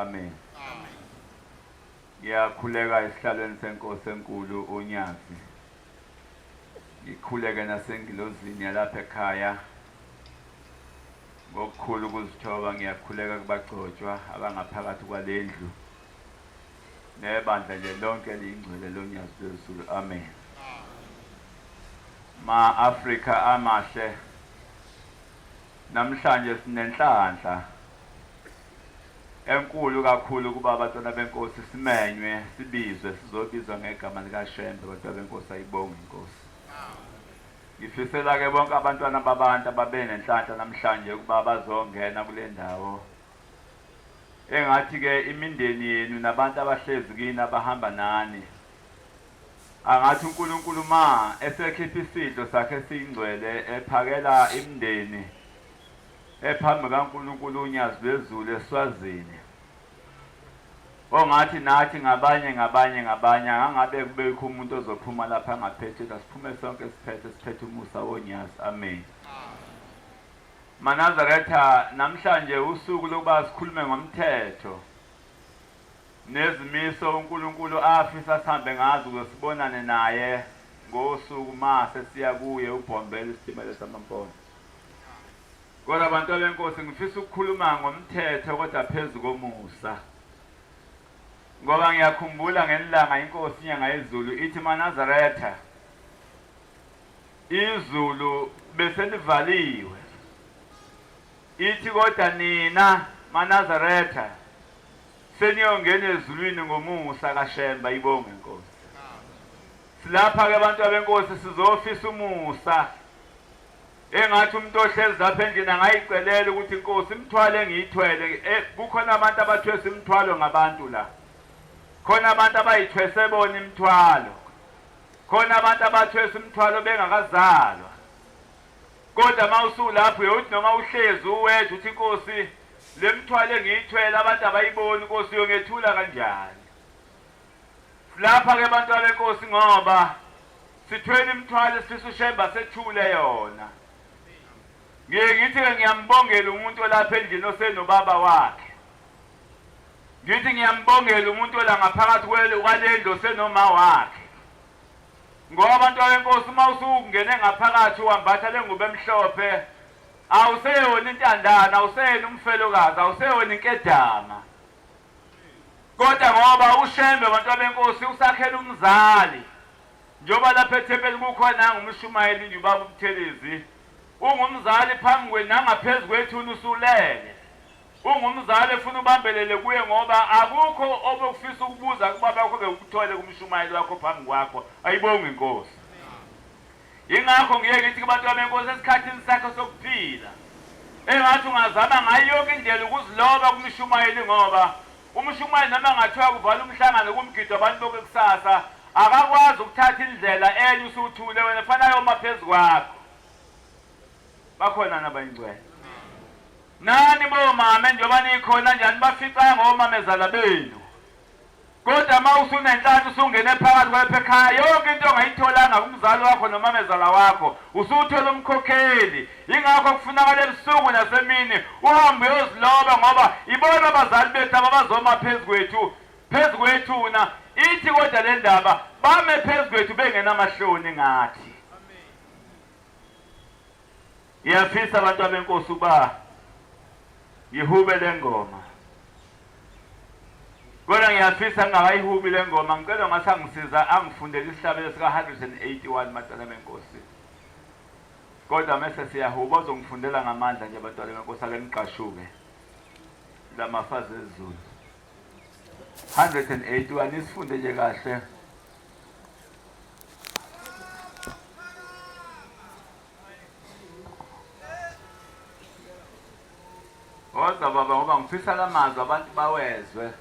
amen. Ngiyakhuleka esihlalweni senkosi enkulu uNyazi. Ngikhuleke nasengilozini yalapha ekhaya. Ngokukhulu ukuzithoba ngiyakhuleka kubagcotshwa abangaphakathi kwalendlu. Nebandla nje lonke eliyingcwele loNyazi lwezulu, amen. Ma-Afrika amahle. Namhlanje sinenhlanhla enkulu kakhulu kuba abantwana benkosi simenywe sibizwe sizobizwa ngegama likaShembe abantwana benkosi ayibonge inkosi. Ngifisela ke bonke abantwana babantu ababe nenhlanhla namhlanje ukuba bazongena kule ndawo. Engathi ke imindeni yenu nabantu abahlezi kini abahamba nani. Angathi uNkulunkulu ma esekhipha isidlo sakhe esingcwele ephakela imindeni ephambi kaNkulunkulu uNyazi lwezulu eSwazini. Ongathi nathi ngabanye angangabe kubekho umuntu ozophuma lapha ngaphetsheya siphume sonke siphethe umusa woNyazi, amen. Manazaretha namhlanje usuku lokuba sikhulume ngomthetho nezimiso uNkulunkulu afisa sihambe ngazo ukuzibonane naye ngosuku mase siya kuye ubhombela isitimela samampondo. Kodwa abantu benkosi ngifisa ukukhuluma ngomthetho kodwa phezulu komusa. Ngoba ngiyakhumbula ngelanga inkosi inyanga yezulu ithi Manazaretha izulu beselivaliwe. Ithi kodwa nina Manazaretha seniyongena ezulwini ngomusa kaShembe ayibonge inkosi. Silapha ke abantu benkosi sizofisa umusa. Engathi umuntu ohlezi lapha endlini angayicelela ukuthi inkosi imthwale engiyithwele. Kukhona abantu abathwesa imithwalo ngabantu la. Khona abantu abayithwese bona imithwalo. Khona abantu abathwesa imithwalo bengakazalwa. Kodwa mawusulapho uyothi noma uhlezi uwedwa uthi inkosi le mithwalo engiyithwele abantu abayiboni inkosi yongethula kanjani. Silapha ke abantu benkosi ngoba sithwele imithwalo sifisa uShembe sethule yona. Ngithi ngiyambongela umuntu olapha endlini osenobaba wakhe. Ngithi ngiyambongela umuntu ola ngaphakathi kwalendlu osenoma wakhe. Ngoba abantu benkosi uma usungene ngaphakathi uhambatha lengubo emhlophe awuseyona intandana, awuseyona umfelokazi, awuseyona inkedama. Kodwa ngoba uShembe abantu benkosi usakhela umzali. Njoba lapha eThempeli kukhona ngumshumayeli nje ubaba uButhelezi. Ungumzali phambi kwenu nangaphezulu kwethu usulele. Ungumzali efuna ubambelele kuye ngoba akukho obekufisa ukubuza kubaba wakho bekuthole kumshumayeli wakho phambi kwakho. Ayibonge inkosi. Ingakho ngiyeke ngithi kubantu benkosi esikhathini sakhe sokuphila. Engathi ungazama ngayo yonke indlela ukuziloba kumshumayeli ngoba umshumayeli noma ngathiwa kuvala umhlangano kumgido abantu bokusasa akakwazi ukuthatha indlela enye usuthule wena fanele yoma phezulu kwakho. Bakhona nabayingcwele. Nani bomama njengoba nikhona njani bafica ngomamezala benu. Kodwa uma usunenhlanhla usungene phakathi kwepha ekhaya yonke into ongayitholanga kumzali wakho nomamezala wakho usuthola umkhokheli. Ingakho kufunakala ebusuku nasemini uhambe uyoziloba ngoba ibona abazali bethu abazoma phezu kwethuna. Ithi kodwa le ndaba bame phezu kwethu bengenamahloni ngathi. Ngiyafisa abantu benkosi uba ngihube le ngoma. Kodwa ngiyafisa ngingakayihubi le ngoma ngicela ngase angisiza angifundele isihlabelo sika 181 matala benkosi. Kodwa mase siyahuba uzongifundela ngamandla nje abatwala benkosi ake niqashuke. Lamafazi ezulu. 181 isifunde nje kahle. Kodwa baba ngoba ngifisa lamazwi abantu bawezwe.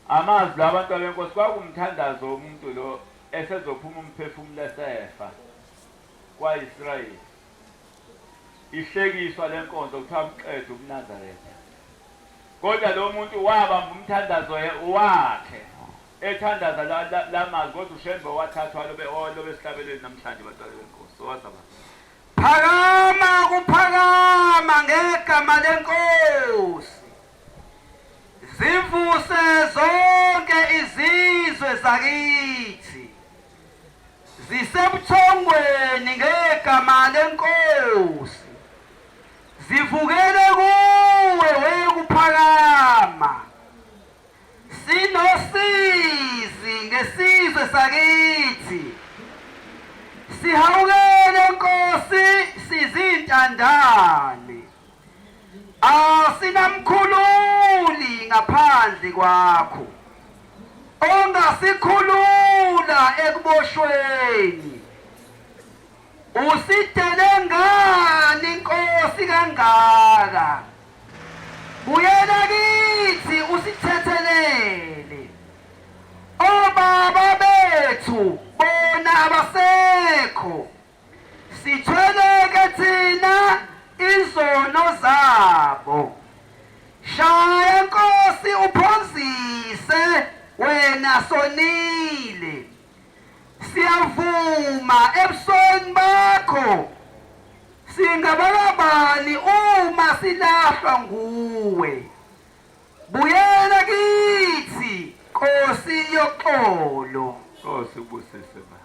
Amazwi labantu benkosi kwakumthandazo womuntu lo esezophuma umphefumulo esefa kwaIsrayeli. Ihlekiswa lenkonzo kuthiwa umqedwe uMnazaretha. Kodwa lo muntu wabamba umthandazo wakhe ethandaza lamazwi kodwa uShembe wathathwa lobe esihlabelweni namhlanje batwala benkosi. Wazaba Phakama kuphakama ngegama lenkosi. zibuse zonke izizwe zakithi zisebuthongweni ngegama lenkosi zivukele kuwe wekuphakama sinosizi ngesizwe sakithi sihawukele Nkosi sizintandane asinamkhululi ngaphandle kwakho ongasikhulula ekuboshweni usidele ngani Nkosi kangaka buyela kithi usithethelele obaba bethu bona abasekho sithweleke thina izono zabo shaya Nkosi uphonzise wena sonile siyavuma ebusweni bakho singabakabani uma silahlwa nguwe buyela kithi Nkosi yoxolo Nkosi ubusise ba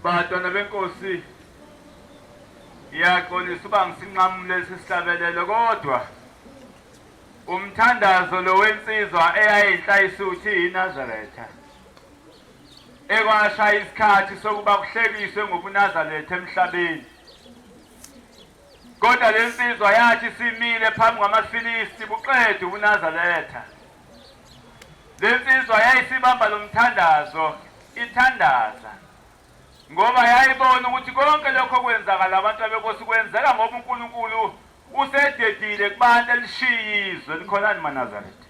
Bantwana benkosi iyaxolisa uba ngisinqamule lesi sihlabelelo kodwa umthandazo lo wensizwa eyayinhlayisuthi iNazaretha ekwashaya isikhathi sokuba kuhlekiswe ngobuNazaretha emhlabeni kodwa lensizwa yathi simile phambi kwamaFilisti buqede ubuNazaretha lensizwa yayisibamba lo mthandazo ithandaza ngoba yayibona ukuthi konke lokho kwenzakala abantu abekosi kwenzeka ngoba uNkulunkulu usededile kubantu elishiyizwe likhonani maNazaretha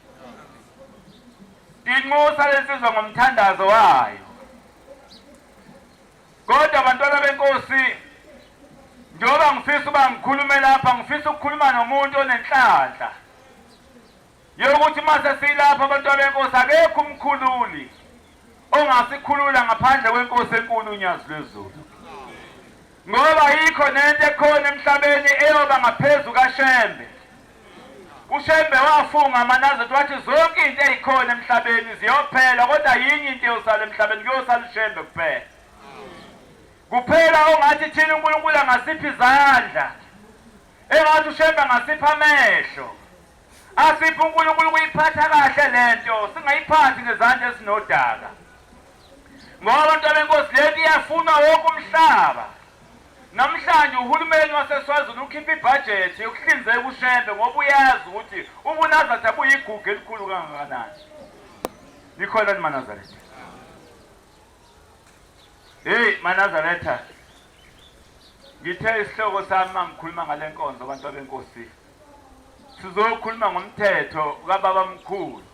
inxusa lensizwa ngomthandazo wayo kodwa abantwana benkosi njengoba ngifisa uba ngikhulume lapha ngifisa ukukhuluma nomuntu onenhlanhla yokuthi mase silapha abantu benkosi akekho umkhululi ongasikhulula ngaphandle kwenkosi enkulu uNyazi lwezulu. Ngoba yikho nento ekhona emhlabeni eyoba ngaphezu kaShembe. uShembe wafunga amanazareth wathi zonke into ezikhona emhlabeni ziyophela kodwa yinye into eyosala emhlabeni kuyosala uShembe kuphela. Kuphela ongathi thina uNkulunkulu angasiphi izandla. Engathi uShembe angasipha amehlo. Asiphi uNkulunkulu ukuyiphatha kahle lento singayiphathi ngezandla ezinodaka. Ngoba abantu benkosi lento iyafuna wonke umhlaba. Namhlanje uhulumeni waseSwazini ukhipha ibudget yokuhlinzeka uShembe ngoba uyazi ukuthi ubuNazareth abuyigugu elikhulu kangakanani. Likhona ni maNazareth. Hey maNazareth. Ngithe isihloko sami mangikhuluma ngale nkonzo abantu benkosi. Sizokhuluma ngomthetho kaBaba mkhulu.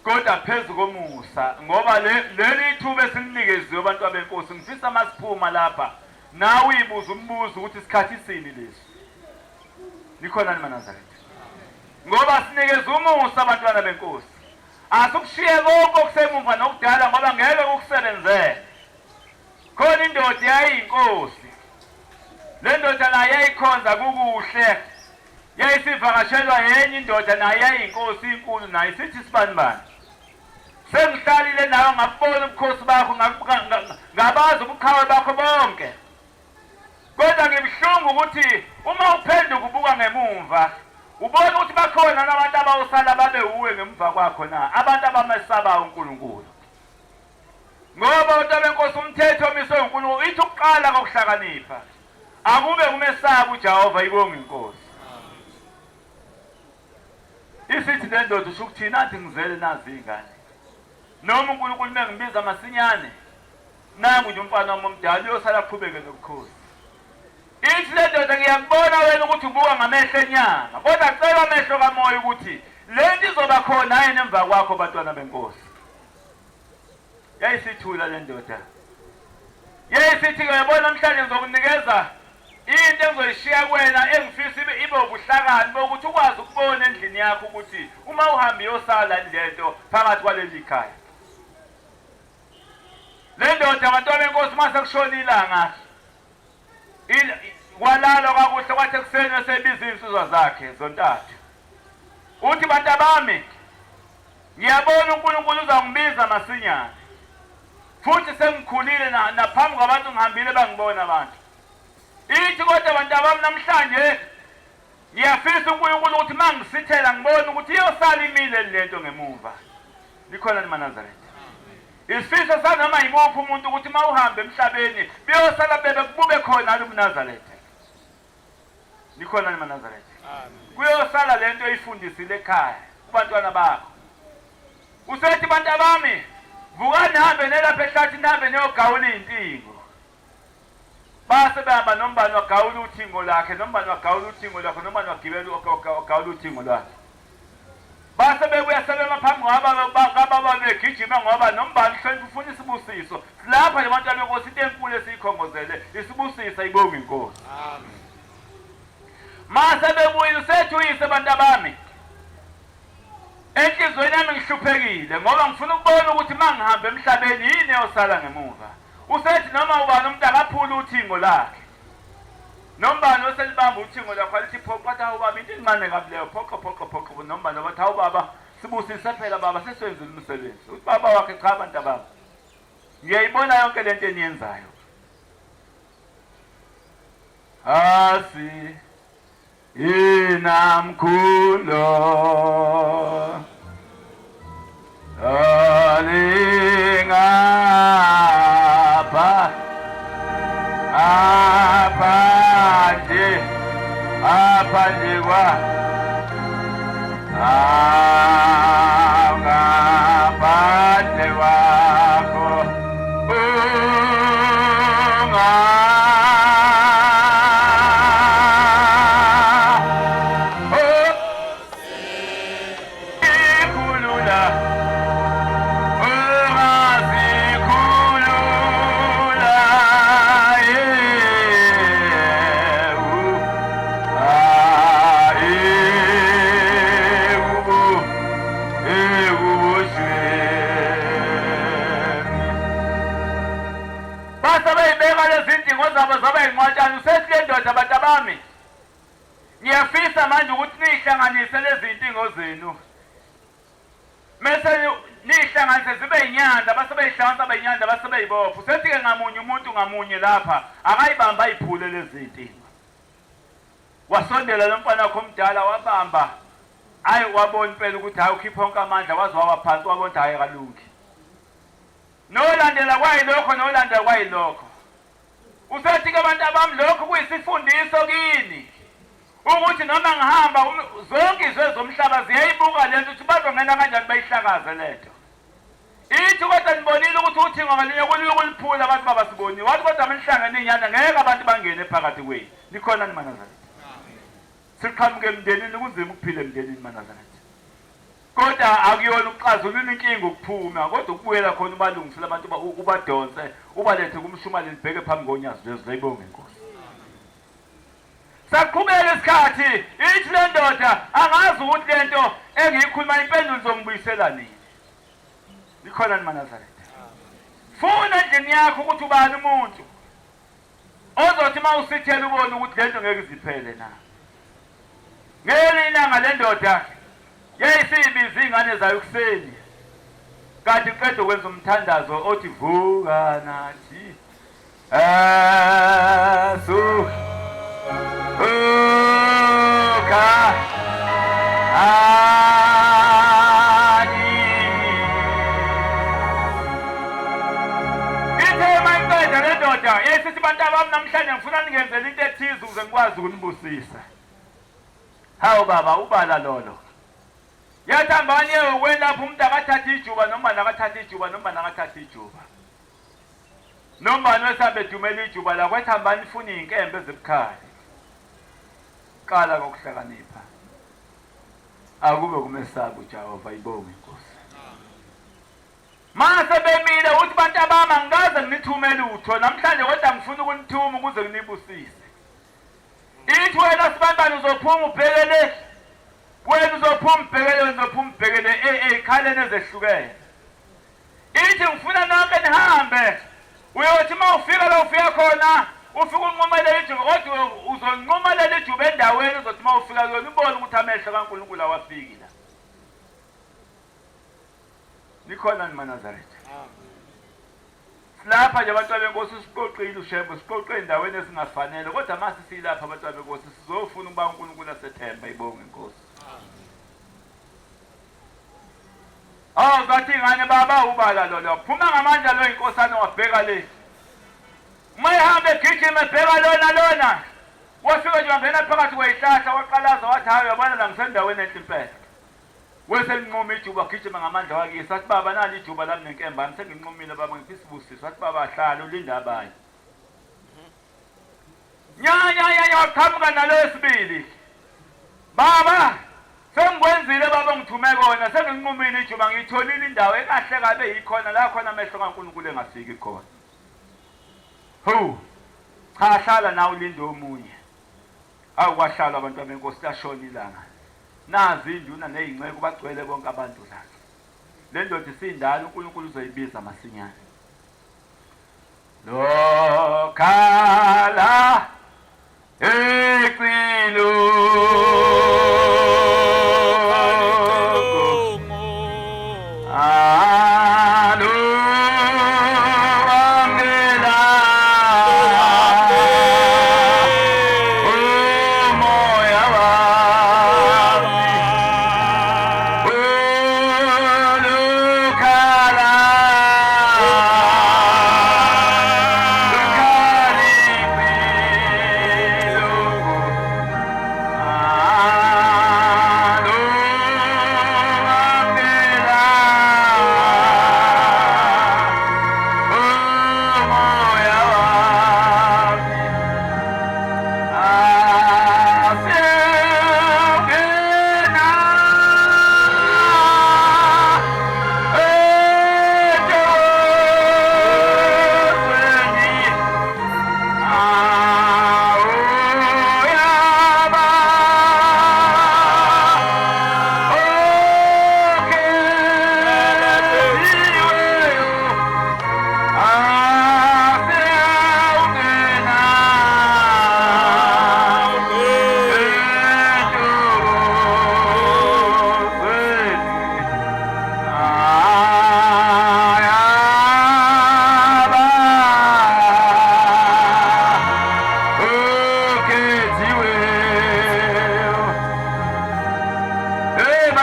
Kodwa phezulu komusa ngoba leli ithuba esilinikezwe abantu benkosi ngifisa masiphuma lapha. Nawe uyibuza umbuzo ukuthi isikhathi sini lesi. Likhona ni maNazareth. Ngoba sinikeze umusa abantwana benkosi. Asikushiye konke okusemumva nokudala ngoba ngeke ukusebenzele. Khona indoda yayinkosi. Le ndoda nayo yayikhonza kukuhle. Yayisivakashelwa yenye indoda nayo yayinkosi inkulu nayo sithi sibanibani. Sengihlalile nawe ngabona ubukhosi bakho ngabazi ubuqhawe bakho bonke. Kodwa ngibhlungu ukuthi uma uphenduka ubuka ngemumva ubona ukuthi bakhona nabantu abawusala babe uwe ngemva kwakho na abantu abamesaba uNkulunkulu. Ngoba abantu benkosi umthetho omiswe uNkulunkulu ithi ukuqala kokuhlakanipha akube umesaba uJehova ibonga inkosi. Isithi le ndoda usho ukuthi nathi ngizele nazi ingane. Noma uNkulunkulu mengibiza masinyane nangu nje umfana wami omdala uyosala aqhubeke nobukhosi. Ithi le ndoda ngiyakubona wena ukuthi ubuka ngamehlo enyanga kodwa cela amehlo kamoya ukuthi lento izoba khona hayi nemva kwakho bantwana benkosi. Yayisithula le ndoda. Yayisithi ngiyabona namhlanje ngizokunikeza into engizoyishiya kuwena engifisa ibe ubuhlakani bokuthi ukwazi ukubona endlini yakho ukuthi uma uhamba uyosala lento phakathi kwaleli khaya. Le ndoda abantu benkosi mase kushona ilanga kwalalo kakuhle kwathi ekuseni esebiza insizwa zakhe zontathu. Uthi bantu bami ngiyabona uNkulunkulu uzangibiza masinyane. Futhi sengikhulile naphambi kwabantu ngihambile bangibona abantu. Ithi kodwa bantu bami namhlanje ngiyafisa uNkulunkulu ukuthi mangisithela ngibone ukuthi iyosala imile lento ngemuva. Likhona ni maNazareth. Isifiso sanoma yimuphi umuntu ukuthi mawuhambe emhlabeni biyosala bebe kubube khona uNazareth. Likhona ni maNazareth. Kuyosala lento oyifundisile ekhaya kubantwana bakho. Usethi bantu bami vukani hambe nelapha ehlathi nihambe niyogawula izintingo. Base behamba nombani wagawula uthingo lakhe nombani wagawula uthingo lakhe nombani wagibela ogawula uthingo lwakhe. Base bebuya sebema phambi kwababa begijima ngoba nombani hlonipha ufuna isibusiso. Lapha labantu benkosi into enkulu esikhongozele isibusisa ibonga inkosi. Amen. Mase bebuya usethi uyise bantu bami. Enhlizweni yami ngihluphekile ngoba ngifuna ukubona ukuthi mangihamba emhlabeni yini eyosala ngemuva. Usethi noma ubani umuntu akaphula uthingo lakhe. Nombani oselibamba uthingo lakhe alithi phoqa ubaba into incane kabileyo phoqa nombani bathi hawu baba sibusise phela baba sesenzile umsebenzi. Uthi baba wakhe cha abantu baba. Ngiyayibona yonke lento eniyenzayo. Asi inamkhulo alingapha apande kwa ngapande kwakho ingqwatshana usethi le ndoda abantu bami ngiyafisa manje ukuthi nihlanganise lezi zinto zenu mase nihlanganise zibe inyanda base beyihlanganisa abe inyanda base beyibopha usethi ke ngamunye umuntu ngamunye lapha akayibamba iphule lezi zinto wasondela lomfana wakho omdala wabamba ayi wabona impela ukuthi hayi ukhipha onke amandla wazi wawaphansi wabona ukuthi hayi kalungi nolandela kwayilokho usethi ke abantu abami lokho kuyisifundiso kini ukuthi noma ngihamba zonke izwe zomhlaba ziyayibuka lento ukuthi bazongena kanjani bayihlakaze lento ithi kodwa nibonile ukuthi uthingo ngalinye kuliphula abantu babasiboni wathi kodwa menihlangene inyanda ngeke abantu bangene phakathi kwenu likhona ni Manazarete siqhamuke emndenini kunzima ukuphila emndenini Manazarete kodwa akuyona ukuxazulula inkinga ukuphuma kodwa ukubuyela khona ubalungisela abantu ubadonse ubalethe kumshumali libheke phambi konyazi lezo zayibonga inkosi saqhubeka isikhathi ithi le ndoda angazi ukuthi lento engiyikhuluma impendulo zongibuyisela nini likhona ni Manazarete funa endlini yakho ukuthi ubani umuntu ozothi mawusithela ubone ukuthi lento ngeke iziphele na ngelinye ilanga le ndoda yayisibiza ingane zayo kuseni kanti qeda ukwenza umthandazo othi vuka nathi vuka ithe mayiqeda le ndoda yayisithi bantu abami namhlanje ngifuna ningenzela into ethize ukuze ngikwazi ukunibusisa hawu baba ubala lolo yathambani ukwelapha umuntu akathatha ijuba noma nakathatha ijuba noma nakathatha ijuba noma wesamba edumela ijuba la kwethambani ifuna izinkembe ezibukhali qala ngokuhlakanipha akube kumesaba uJehova ibonge inkosi mase bemile uthi bantu abami angikaze nginithumele utho namhlanje kodwa ngifuna ukunithuma ukuze nginibusise ithi wena sibambani uzophuma ubhekele wena uzophuma ubhekele ekhaleni ezehlukene ithi ngifuna nonke nihambe uyothi mawufika la ufika khona ufika unqomelela ijuba kodwa uzonqomelela ijuba endaweni uzothi mawufika kuyona ubone ukuthi amehlo kaNkulunkulu awafikile likhona ni Manazarete lapha nje abantu benkosi siqoqile ushembo siqoqe endaweni esingafanele kodwa mase silapha abantu benkosi sizofuna ukuba uNkulunkulu asethemba ibonge inkosi ngathi ngane baba ubala lolo phuma ngamandla lo inkosana wabheka le mayihamba egijima ebheka lona wafika nje wangena phakathi kwezihlahla waqalaza wathi hayi uyabona la ngisendaweni enhle impela weselinqoma ijuba gijima ngamandla wakhe sathi baba nali ijuba lami nenkembani senginqomile baba ngifisa ubusiso wathi baba hlala ulinda abanye nya waqhamuka nalo esibili baba sengikwenzile baba ngithume kona senginqumile ijuba ngiyitholile indawo ekahle kabe yikhona la khona amehlo kaNkulunkulu engafiki khona cha hlala nawe ulinde omunye awukwahlala abantu benkosi lashona ilanga nazi induna nezingceke bagcwele bonke abantu la le ndoda isindala uNkulunkulu uzoyibiza masinyane lo khala eqilo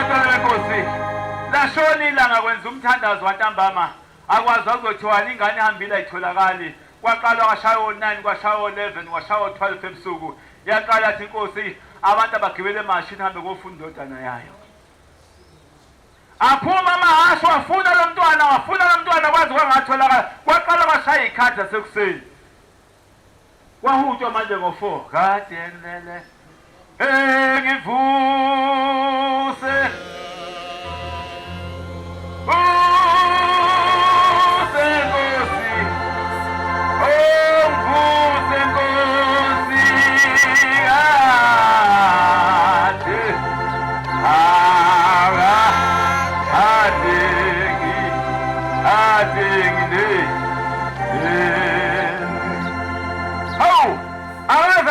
bantwana benkosi lashona ilanga kwenza umthandazo wantambama akwazi ukuzothiwani ingane ihambile ayitholakali kwaqala kwashaya o9 kwashaya o11 kwashaya o12 ebusuku yaqala athi inkosi abantu abagibele emashini hambe kofunda indodana yayo aphuma amahasho wafuna lo mntwana kwazi kwangatholakala kwaqala kwashaya ikhathi asekuseni kwahutshwa manje ngo4 kade ngilele ngivuse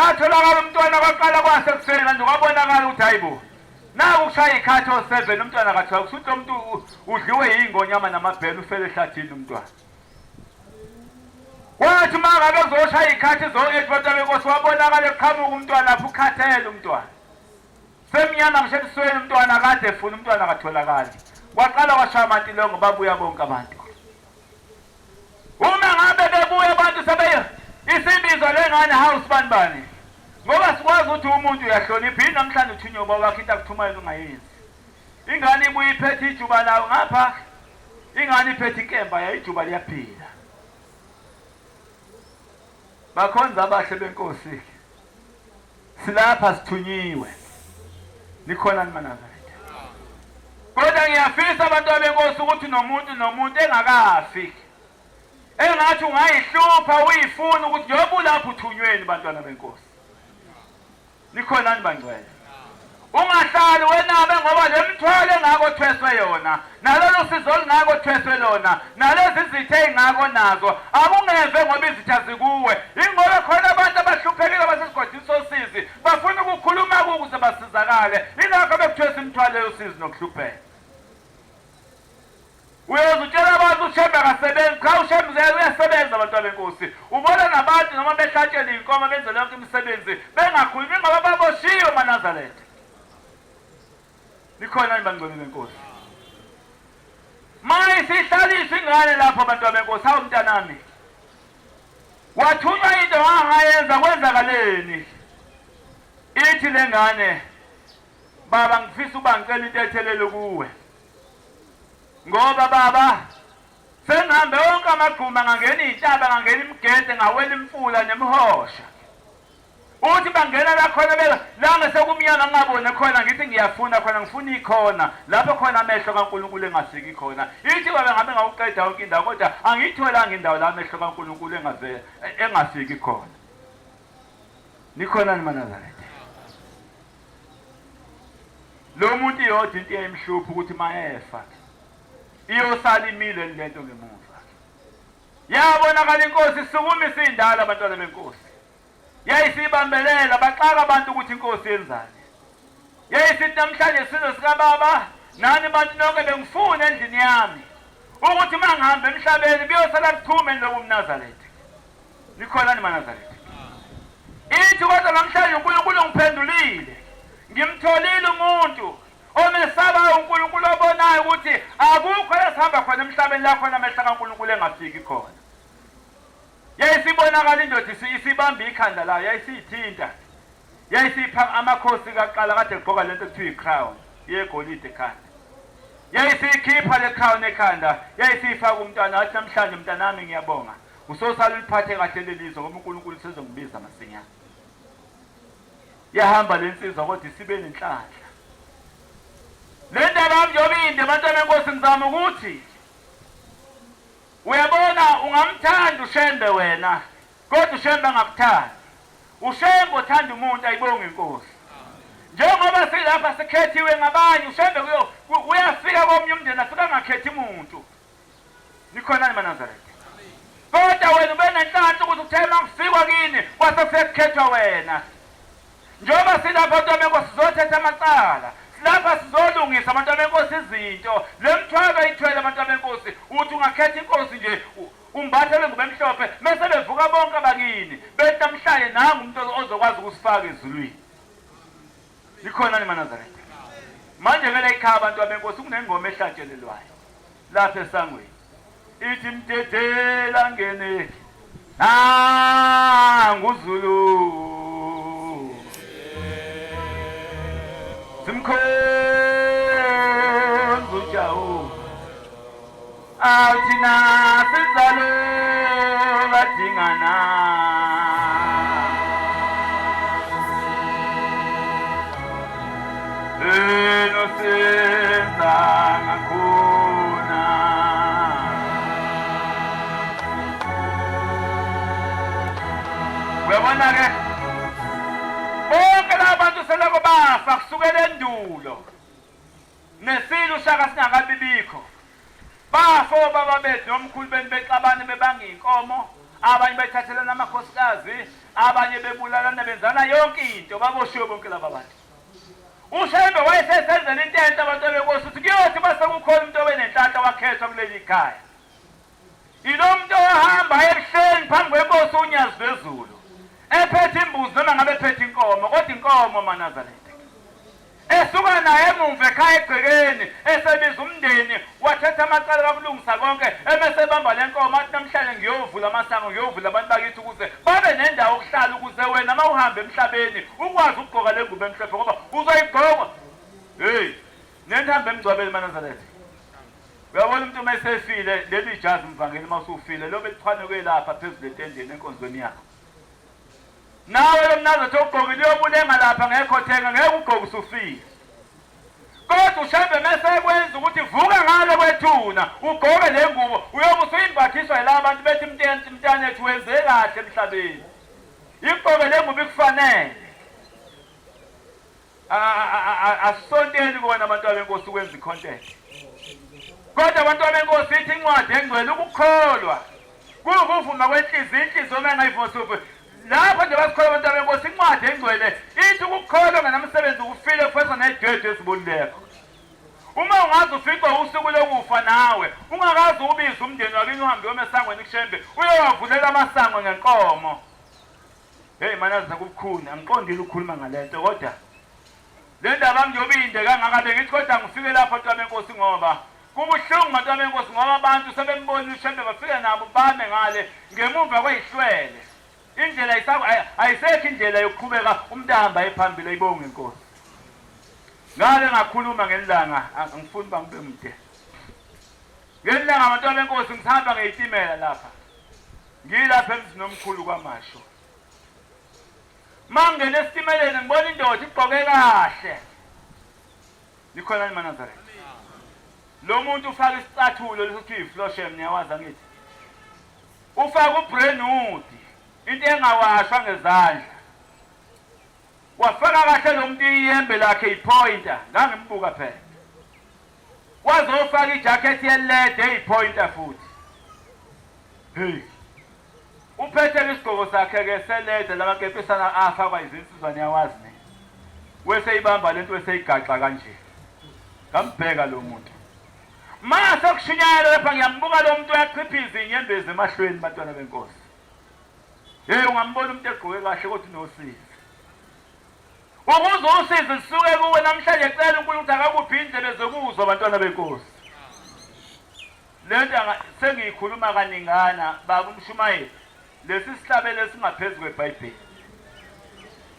atholakala umntwana kwaqala kwasekuseni kanti kwabonakala ukuthi hayibo naku kushaya ikhathi o7 umntwana kathiwa kusuthi umuntu udliwe yingonyama namabhele ufele ehlathini umntwana wathi mangabe kuzoshaya ikhathi zo8 bantwana benkosi wabonakala eqhamuka umntwana lapho ukhathele umntwana semnyama ngisho ebusweni umntwana kade efuna umntwana akatholakali kwaqala kwashaya amantilongo babuya bonke abantu uma ngabe bebuya abantu sebeye isibizo lengane house banibani ngoba sikwazi ukuthi umuntu uyahlonipha namhlanje uthunywa ubaba wakhe into akuthumayo ungayenzi ingane ibuye iphethe ijuba lawo ngapha ingane iphethe inkemba yayijuba liyaphila bakhonza abahle benkosi silapha sithunyiwe nikhona nimanazarete kodwa ngiyafisa abantu benkosi ukuthi nomuntu engakafi engathi ungayihlupha uyifuna ukuthi njengoba lapho uthunyweni bantwana benkosi nikhonani bangcwele ungahlali wenabe ngoba lemthwalo engako thweswe yona nalelo sizo lingako thweswe lona nalezi izithe engako nazo akungeve ngoba izitha zikuwe ingoba khona abantu abahluphekile basesigodini sosizi bafuna ukukhuluma ukuze basizakale ingakho bekuthwesa imithwalo yosizi nokuhlupheka uyozutshela abantu uShembe akasebenzi cha uShembe uyasebenza abantwana benkosi ubona nabantu noma behlatshela inkomo benze lonke imisebenzi bengakhulumi ngoba baboshiwe eNazaretha nikhona nibangcwele benkosi maye sihlaliswe ingane lapho abantwana benkosi hawu mntanami wathunywa into wangayenza kwenzakaleni ithi lengane baba ngifisa ubangicela into ethelele kuwe ngoba baba sengihambe wonke amagquma ngangena izintaba ngangena imigede ngawela imfula nemihosha uthi bangena la khona la ngesekumnyama ngabone khona ngithi ngiyafuna khona ngifuna ikhona lapho khona amehlo kaNkulunkulu engasiki khona ithi baba ngabe ngawuqeda wonke indawo kodwa angitholanga indawo la amehlo kaNkulunkulu engasiki khona nikhona nimanazarete lo muntu yodwa into eyimhluphi ukuthi mayefa iyosala imile lento ngemuva yabonakala inkosi sukumisa indala abantwana benkosi yayisibambelela baxaka abantu ukuthi inkosi yenzani yayisithi namhlanje isizwe sika baba nani bantu nonke bengifuna endlini yami ukuthi mangihambe emhlabeni biyosala kuthumeni lobu mNazaretha nikhona ni maNazaretha ithi kodwa namhlanje uNkulunkulu ngiphendulile ngimtholile umuntu omesaba uNkulunkulu obonayo ukuthi akukho esihamba khona emhlabeni la khona amehlo kaNkulunkulu engafiki khona yayisibonakala indoda isibamba ikhanda layo yayisithinta yayisipha amakhosi kaqala kade egqoka lento ekuthiwa i-crown yegolide ekhanda yayisikhipha le crown ekhanda yayisifaka umntwana athi namhlanje mntanami ngiyabonga usosala uliphathe kahle lelizwe ngoba uNkulunkulu sezongibiza masinyane yahamba lensizwa kodwa isibe nenhlanhla le ndaba mjobinde bantwana benkosi ngizama ukuthi uyabona ungamthanda uShembe wena kodwa uShembe angakuthandi uShembe uthanda umuntu ayibonge inkosi njengoba silapha sikhethiwe ngabanye uShembe uyafika komnye umndeni afika angakhethi umuntu nikhona ni maNazaretha kodwa wena ube nenhlanhla ukuthi uthema kufikwa kini kwase kukhethwa wena njengoba silapha bantwana benkosi sizothetha amacala lapha sizolungisa abantu benkosi izinto lemthwalo ayithwele abantu benkosi uthi ungakhetha inkosi nje umbathe benguba emhlophe bese bevuka bonke abakini bethi namhlanje nangu umuntu ozokwazi ukusifaka ezulwini nikhona ni maNazaretha manje ngele ekhaya abantu abenkosi kunengoma ehlatshelelwayo lapha esangweni ithi mdedela ngene nguzulu simkhonza uJawu awuthina sizalo badingana enosenza ngakhona uyabona ke bonke labantu seloko bafa kusukela endulo nesilo ushaka singakabibikho bafo baba bethu nomkhulu beni bexabane bebanga inkomo abanye bethathelana amakhosikazi abanye bebulalana benzana yonke into baboshiwe bonke laba bantu uShembe wayesesenzela into enhle abantu abenkosi uthi kuyothi base kukhona umuntu obenenhlanhla wakhethwa kuleli khaya ilo muntu ohamba ebuhleni phambi kwenkosi unyazi bezulu ephethe imbuzi noma ngabe ephethe inkomo kodwa inkomo maNazaretha esuka naye emumva ekhaya egcekeni esebiza umndeni wathetha amacala kakulungisa konke emese bamba lenkomo athi namhlanje ngiyovula amasango ngiyovula abantu bakithi ukuze babe nendawo okuhlala ukuze wena uma uhamba emhlabeni ukwazi ukugqoka le ngubo emhlophe ngoba uzoyigqoka nentambo emgcwabeni maNazaretha uyabona umuntu uma esefile leli jazi mvangeli uma usufile lobe lichwanuke lapha phezulu etendeni enkonzweni yakho nawe lo mnazathi ogqokile uyobulenga lapha ngekhothenga ngeke ugqoke usufile kodwa uShembe mase kwenza ukuthi vuka ngalo kwethuna ugqoke le ngubo uyobe usuyimbathiswa yilabo bantu bethi mntanethu wenze kahle emhlabeni igqoke le ngubo ikufanele asisonteni kona abantu abenkosi ukwenza icontent kodwa abantu abenkosi ithi incwadi engcwele ukukholwa kuvuma kwenhliziyo inhliziyo mengayivosuphe lapho nje basikholwa abantu abenkosi incwadi engcwele ithi ukukholwa ngenamsebenzi ukufile kufeza nedwedwe ezibululeko uma ungazi uficwa usuku lokufa nawe ungakazi ubiza umndeni wakini uhambe uyomesangweni kuShembe uyowavulela amasango ngenkomo hey manaza kubukhuni angiqondile ukukhuluma ngalento kodwa le ndaba ngiyobinde kangaka ngithi kodwa ngifike lapha abantu abenkosi ngoba kubuhlungu abantu abenkosi ngoba abantu sebembona uShembe bafike nabo bame ngale ngemumva kweyihlwele indlela ayisekho indlela yokuqhubeka umuntu ahamba ephambili ayibonge inkosi ngale ngakhuluma ngelanga angifuni bangibe mude ngelanga abantu abenkosi ngisihamba ngeyitimela lapha ngilapha emzini omkhulu kwaMasho mangene esitimeleni ngibona indoda igqoke kahle likhona ni maNazaretha lo muntu ufaka isicathulo lesithi ifloshem niyawazi ngithi ufaka uBrenwood into engawashwa ngezandla wafaka kahle lo muntu iyembe lakhe ipointer ngangimbuka phela wazofaka ijacket yelede eyipointer futhi hey uphethe isigqoko sakhe ke selede lamakephisana afakwa izinsizwa niyawazi ne wese ibamba lento weseyigaxa kanje ngambheka lo muntu mase kushunyayela lapha ngiyambuka lo muntu uyachiphiza inyembezi emahlweni bantwana benkosi hey ungambona umuntu egqoke kahle kodwa unosizi ukuze usize lisuke kuwe namhlanje ecela uNkulunkulu ukuthi akakuphi indlela zokuzwa abantwana benkosi lento sengiyikhuluma kaningana baba uMshumayeli lesi sihlabele singaphezulu kweBhayibheli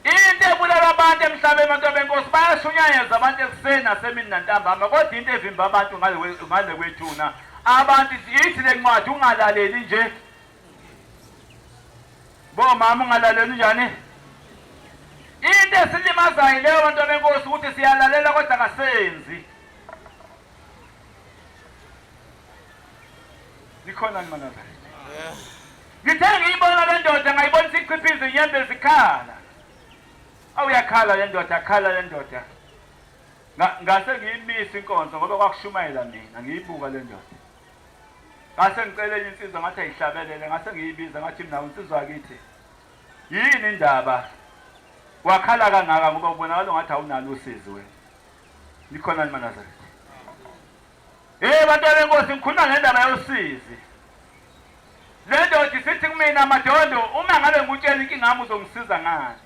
into ebulala abantu emhlabeni abantu benkosi bayashunyayeza abantu ekuseni nasemini nantambama kodwa into evimba abantu ngale kwethuna abantu ithi le ncwadi ungalaleli nje bo mama ungalaleli njani into esilimazayo leyo abantu benkosi ukuthi siyalalela kodwa kasenzi likhona ni maNazaretha ngithe ngiyibona le ndoda ngayibona sichiphiza inyembe zikhala awuyakhala le ndoda akhala le ndoda ngase ngiyimisa inkonzo ngoba kwakushumayela mina ngiyibuka le ndoda ngase ngicela enye insizwa ngathi ayihlabelele ngase ngiyibiza ngathi mina insizwa yakithi yini indaba wakhala kangaka ngoba ubonakala ngathi awunalo usizi wena likhona ni maNazaretha bantu benkosi ngikhuluma ngendaba yosizi le ndoda isithi kumina madondo uma ngabe ngutshela inkinga yami uzongisiza ngani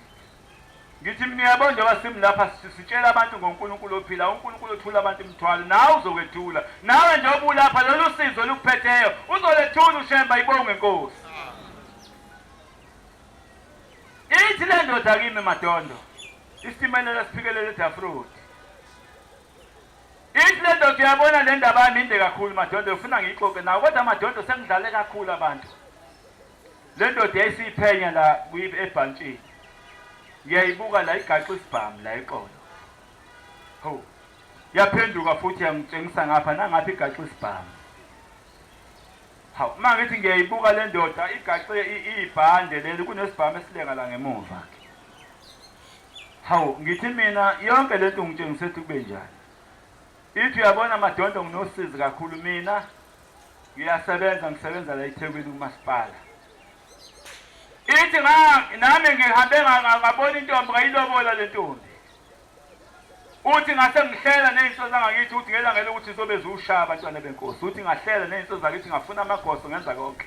ngithi niyabona njengoba simlapha sitshela abantu ngoNkulunkulu ophila, uNkulunkulu othula abantu imithwalo, nawe uzokwethula. Nawe njengoba ulapha lolu sizo olukuphetheyo uzolethula uShemba, ibonge Nkosi. Ithi le ndoda kimi Madondo, isitimelelo siphikelele eDafrod. Ithi le ndoda uyabona le ndaba yami inde kakhulu Madondo, ufuna ngiyixoxe nawe, kodwa Madondo sengidlale kakhulu abantu. Le ndoda yayisiyiphenya la ebhantshini. Ngiyayibuka la igaxa isibhamu la eqolo. Ho. Yaphenduka futhi yangitshengisa ngapha nangapha igaxa isibhamu. Hawu, mangithi ngiyayibuka le ndoda igaxe ibhande leli kunesibhamu esilenga la ngemuva. Hawu, ngithi mina yonke lento ngitshengise ukuthi kube njani. Ithi uyabona Madondo nginosizi kakhulu mina. Ngisebenza la eThekwini kumasipala. Ithi nami ngihambe ngabona intombi ngayilobola le ntombi. Uthi ngase ngihlela nezinto zangakithi uthi ngelangela ukuthi izobe ziwushaya abantwana benkosi. Uthi ngahlela nezinto zakithi ngafuna amagoso ngenza konke.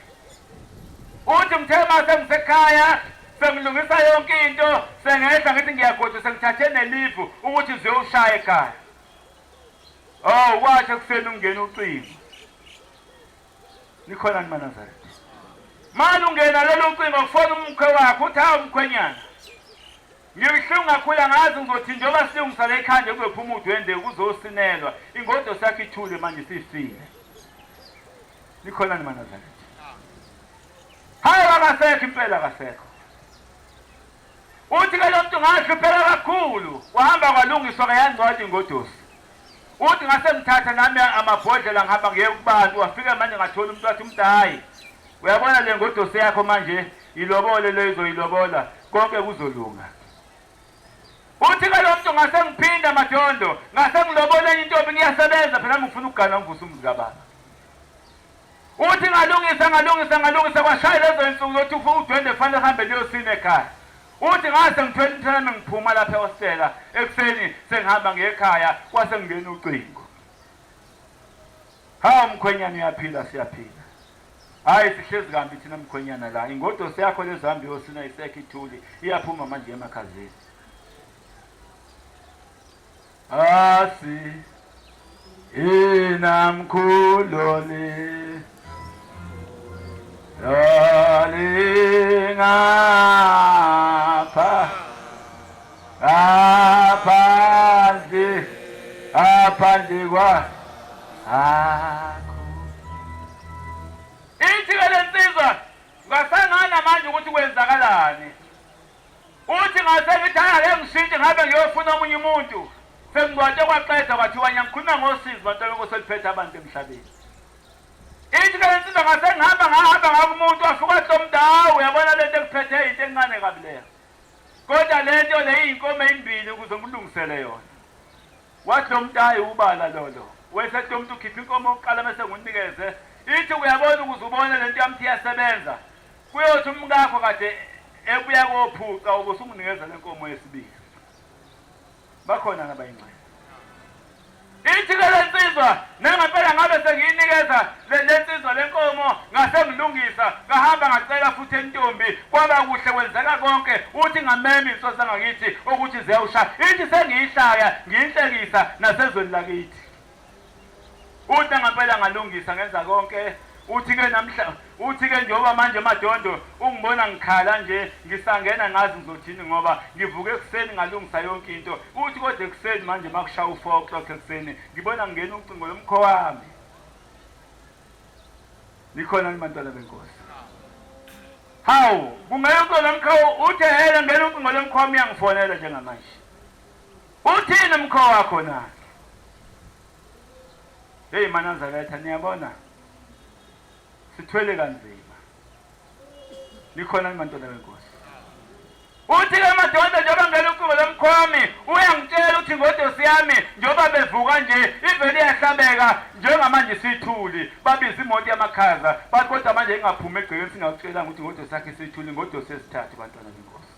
Uthi ngithe mase ngisekhaya sengilungisa yonke into sengehla ngithi ngiyagoda sengithathe nelive ukuthi ziyowushaya ekhaya. Oh, wathi kuseni ungena ucingo. Nikhona ni Nazareth. Manje ungena lelo ucingo kufona umkhwe wakho uthi hawu mkhwenyana. Ngiyihlunga kakhulu ngazi ngizothi njengoba silungisa le khanje kuzophuma udwende kuzosinelwa. Ingodo sakhe ithule manje sifile. Nikhona ni Nazareth. Hayi akasekho impela akasekho. Uthi ke lo muntu ngahlupheka kakhulu. Wahamba kwalungiswa kayangcwadi ingodosi. Uthi ngase mthatha nami amabhodlela ngihamba ngiye kubantu wafika manje ngathola umuntu wathi umdayi. Uyabona le ngodosi yakho manje ilobole lezo ilobola konke kuzolunga. Uthi ke lo muntu ngase ngiphinda Madondo ngase ngilobola intombi ngiyasebenza phela ngifuna ukugana ngivusa umuzi kababa. Uthi ngalungisa kwashaya lezo insuku zothi ufuna udwende fanele hambe leyosine ekhaya. Uthi ngase ngithwele intana ngiphuma lapha ehostela ekseni sengihamba ngekhaya kwase ngene ucingo. Hawu mkhwenyana uyaphila siyaphila. Hayi sihlezi kambi thina mkhwenyana la. Ingodosi yakho lezambi yosina isekho ithuli iyaphuma manje emakhazeni. Asi ina mkhuloni ngapha aphandle kwa ithi ke lensizwa ngasangana manje ukuthi kwenzakalani. Uthi ngase ngithi ake ngishintshe ngabe ngiyofuna omunye umuntu sengicwathe kwaqeda kwathiwa ngiyakhuluma ngosizi bantu bekoseliphethe abantu emhlabeni. Ithi ke lensizwa ngase ngihamba ngakumuntu wafika hlomdawu uyabona lento ekuphethe into encane kabi leyo. Kodwa lento leyinkomo ezimbili ukuze ngilungisele yona. Wathi lo muntu hayi ubala lolo. Wesethi umuntu ukhipha inkomo oqala bese nginikeze. Ithi uyabona ukuze ubone lento yami iyasebenza. Kuyothi umkakho kade ebuya kophuca ukuthi unginikeza lenkomo yesibili. Bakhona nabayingcane. Ithi ke lensizwa nengempela ngabe sengiyinikeza lensizwa lenkomo ngase ngilungisa ngahamba ngacela futhi entombi kwaba kuhle kwenzeka konke. Uthi ngamema insosi zangakithi ukuthi ziyawushaya. Ithi sengiyihlaya ngiyinhlekisa nasezweni lakithi. Uthi ngempela ngalungisa ngenza konke. Uthi ke njengoba manje Madondo ungibona ngikhala nje ngisangena ngazi ngizothini ngoba ngivuke ekseni ngalungisa yonke into. Uthi kodwa ekseni manje makushaya u4 o'clock ekseni ngibona ngena ucingo lomkho wami. Nikhona nimantwana benkosi. Hawu kungekho lomkho uthi hele ngena ucingo lomkho wami uyangifonela njengamanje. Uthini umkho wakho na? Hey Nazareth niyabona sithwele kanzima. Nikhona nimantwana benkosi. Uthi ke Madondo njengoba ngene ucingo lomkhwami uyangitshela ukuthi ngodosi yami njengoba bevuka nje ivele iyahlabeka njengamanje sithuli babiza imoto yamakhaza bathi kodwa manje ingaphuma egcekeni singakutshela ukuthi ngodosi yakhe sithuli ngodosi esithathu bantwana benkosi.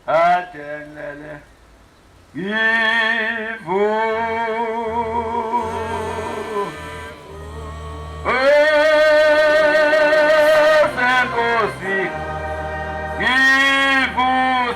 Adenele Ivu Senkosi Ivu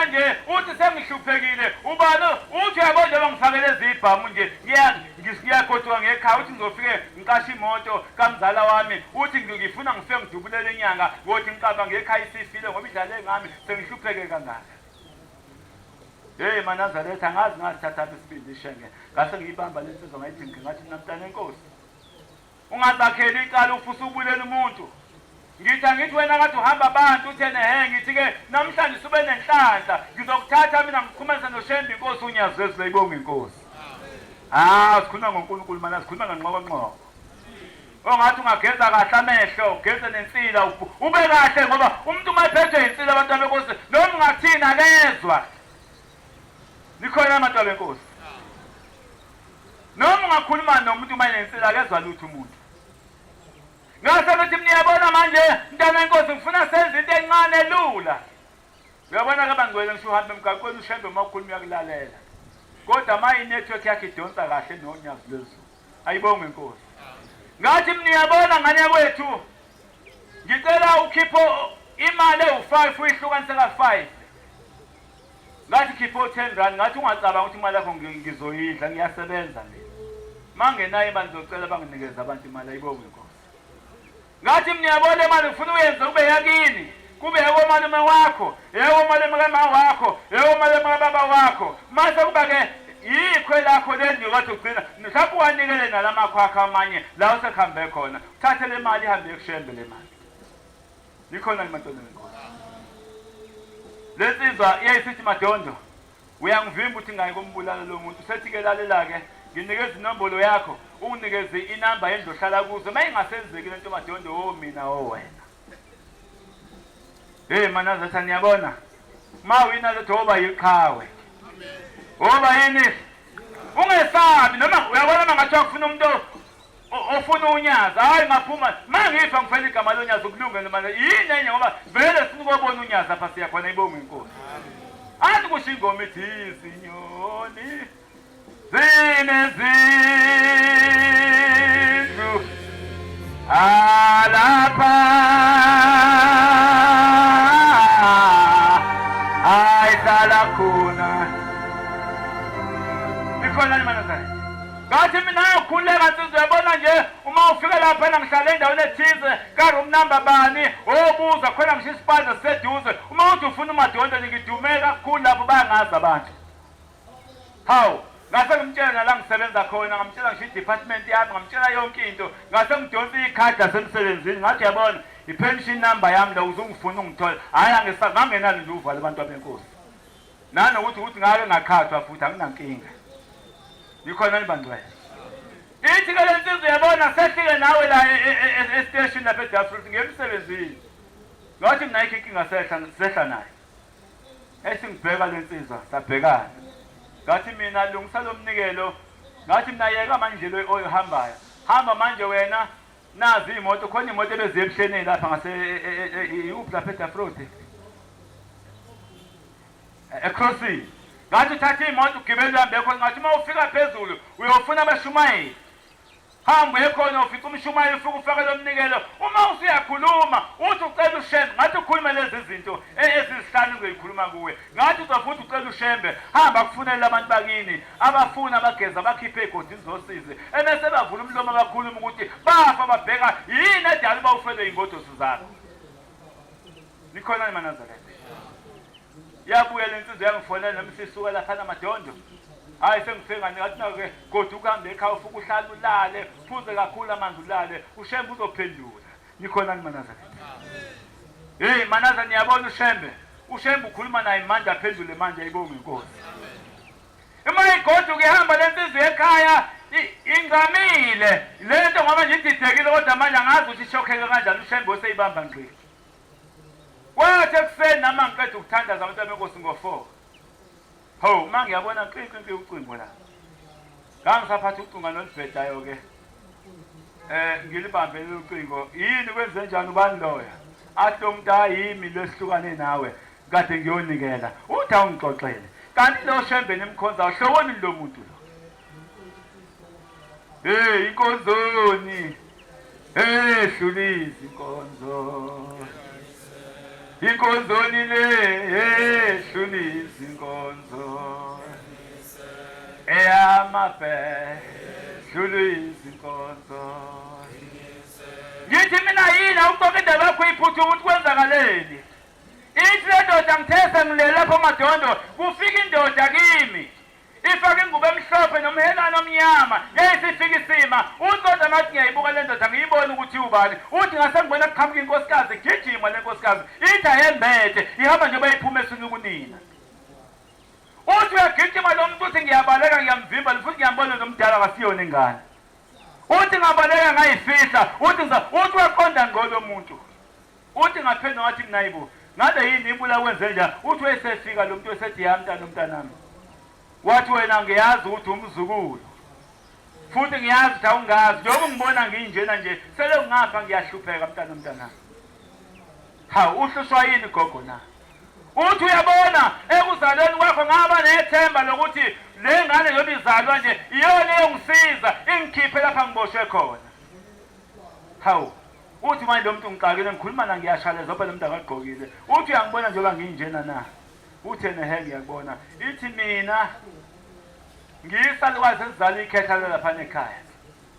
manje uthi sengihluphekile ubani uthi uyabona njengoba ngifakele ezibhamu nje ngiyagoduka ngekhaya uthi ngizofike ngiqashe imoto kamzala wami uthi ngifuna ngifike ngidubulele inyanga ngothi ngiqamba ngekhaya isifile ngoba idlale ngami sengihlupheke kangaka. Hey Manazaretha angazi ngathatha apha isibindi ishenge ngase ngiyibamba lensizwa ngayithi ngathi namntana enkosi ungazakheli icala ufusa ubulela umuntu ngithi wena ngathi uhamba abantu uthene ngithi-ke namhlanje sube nenhlanhla ngizokuthatha mina ngiqhumelisa noShembe inkosi unyazi wezile ibonga inkosi. Sikhuluma ngoNkulunkulu mana sikhuluma nganqokonqoko ongathi ungageza kahle amehlo ugeze nensila ube kahle ngoba umuntu uma ephethwe insila abantu benkosi noma ungathini akezwa. Nikhona abantu benkosi noma ungakhuluma nomuntu uma enensila akezwa lutho umuntu. Ngase bethi niyabona manje mntana enkosi ngifuna senze into encane lula. Uyabona ke bangcwele ngisho uhambe emgaqweni uShembe uma ukhuluma uyakulalela. Kodwa ma inetwork yakhe idonsa kahle nonyazi lezulu. Ayibonge inkosi. Ngathi niyabona ngane kwethu ngicela ukhipho imali ewu5 uyihlukanise ka5. Ngathi khipho 10 rand ngathi ungacabanga ukuthi imali yakho ngizoyidla ngiyasebenza mina. Mangenayo imali ngizocela banginikeze abantu imali ayibonge inkosi. Ngathi niyabona imali ufuna uyenze kube yakini kube yakomalume wakho yakomalume kama wakho yakomalume baba wakho mase kuba ke yikho lakho lendiyo kade ugcina mhlawumbe wanikele nalamakho akho amanye la usekhambe khona uthathe le mali ihambe ekuShembe le mali. Nikhona imatolo enkosi. Lesizwa iyayisithi Madondo uyangivimba ukuthi ngayi kombulala lo muntu sethi ke lalela ke nginikeza inombolo yakho unginikeze inamba endlohlala kuzo mayingasenzeki lento Madondo mina wena. Hey Manazaretha niyabona ma wina letho oba yiqhawe oba yini ungesabi noma uyabona mangathi akufuna umuntu ofuna unyaza hayi ngaphuma mangifa ngifela igama lonyaza ukulungela manje yini enye ngoba vele sinikubona unyaza apha siya khona ibonga inkosi. Athi kusho ingoma ithi izinyoni zinezindlu alapha ayihlala khona. Nikhona ni Manazaretha ngathi mina ukhuleka nsizwa uyabona nje uma ufika lapha ngihlala endaweni ethize ka-room number bani obuza khona ngisho isipaza siseduze uma uthi ufuna uMadondo ngidume kakhulu lapho bayangazi abantu. Hawu ngase ngimtshela nala ngisebenza khona ngamtshela ngisho i-department yami ngamtshela yonke into ngase ngidonsa ikhadi lasemsebenzini ngathi yabona i-pension number yami la uzungifuna ungithola hhayi ngangenalo nje uvalo abantu abenkosi nanokuthi ngake ngakhathwa futhi anginankinga. Nikhona nibangcwele ithi ke lensizwa uyabona sehlike nawe la estation lapha eDafrut ngemsebenzini ngathi mina ayikho inkinga sehla naye esingibheka lensizwa sabhekana ngathi mina lungisa lo mnikelo ngathi mina yeka manje lo oyihambayo hamba manje wena nazi imoto khona imoto ebeziye ebuhleneni lapha ngase yuphi lapha eDafrut eCrossing ngathi uthatha imoto ugibele uhambe khona ngathi uma ufika phezulu uyofuna abashumayeli hamba ekhona ufica umshumayeli ufike ufake lo mnikelo uma usuyakhuluma uthi ucela uShembe ngathi ukhuluma lezi zinto ezisihlanu uzoyikhuluma kuwe ngathi uzofuthi ucela uShembe hamba kufunela abantu bakini abafuna abageza bakhiphe egodini zosize ebese bavula umlomo abakhuluma ukuthi bafa babheka yini edala uba ufele ingodosi zakho. Nikhona ni Manazaretha yabuya lensizwa yangifonela nomsisuka lapha naMadondo hayi sengifike ngani ngathi na-ke kodwa ukuhambe ekhaya ufuke uhlale ulale phuze kakhulu amanzi ulale uShembe uzophendula. Nikhona ni Manazaretha. Hey Manazaretha niyabona uShembe ukhuluma naye manje aphendule manje ayibonge inkosi. Ima igoduka ihamba lensizwa ekhaya ingamile lento ngoba nje ididekile kodwa manje angazi ukuthi ishokheke kanjani uShembe oseyibamba ngqi. Wathi ekuseni nama ngiqeda ukuthandaza abantu abenkosi ngo4 ho ma ngiyabona qinqi ucingo la ngangisaphatha ucingo nolibhedayo ke ngilibambe lelo cingo yini kwenze njani ubani loya athi umuntu ayimi lesihlukane nawe kade ngiyonikela uthi awungixoxele kanti lo Shembe nemkhonza uhloboni lo muntu lo inkonzoni hlulisi inkonzo inkonzoni le shunisa inkonzo eyamabhe shunisa inkonzo. Ngithi mina yini awuqoqa indaba yakho iphuthume ukuthi kwenzakaleni. Ithi le ndoda ngithesa ngilele lapho madondo kufika indoda kimi ifake ingubo emhlophe nomhelane omnyama yayisifika isima uqoda nathi ngiyayibuka le ndoda ngiyibona ukuthi ubani uthi ngase ngibona kuqhamuka inkosikazi gijima le nkosikazi ithi ayembethe ihamba nje bayiphuma esini kunina. Uthi uyagijima lo muntu uthi ngiyabaleka ngiyamvimba futhi ngiyambona nomdala akasiyona ingane. Uthi ngabaleka ngayifihla uthi waqonda ngolo muntu. Uthi ngaphendwa ngathi kunayibo ngabe yini ibula wenze njani. Uthi wayesefika lo muntu esethi yamntana nomntanami. Wathi wena ngiyazi ukuthi umzukulu futhi ngiyazi ukuthi awungazi njengoba ngibona nginjena nje sele ungapha ngiyahlupheka mntanami. Hawu uhlushwa yini gogo na? Uthi uyabona ekuzalweni kwakho ngaba nethemba lokuthi le ngane yoba izalwa nje iyona eyongisiza ingikhiphe lapha ngiboshwe khona. Hawu uthi manje lo muntu ngiqakile ngikhuluma la ngiyashala zoba lo muntu akagqokile. Uthi uyangibona njengoba nginjena na? Uthi nehe ngiyakubona. Ithi mina ngiyisalukwazi esizala ikhetha lapha ekhaya.